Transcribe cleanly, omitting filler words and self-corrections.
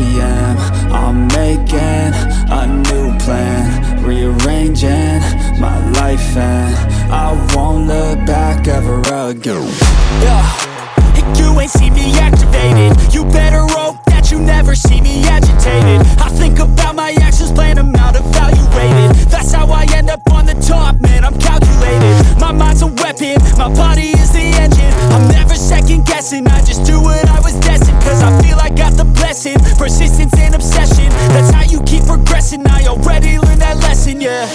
a.m. I'm making a new plan, rearranging my life, and I won't look back ever again. You ain't see me activated. You better hope that you never see me agitated. I think about my actions, plan them out, evaluated. That's how I end up on the top, man, I'm calculated. My mind's a weapon, my body is the engine. I'm never second guessing, I just do what I was destined. Cause I feel I got the blessing, persistence and obsession. That's how you keep progressing, I already learned that lesson, yeah.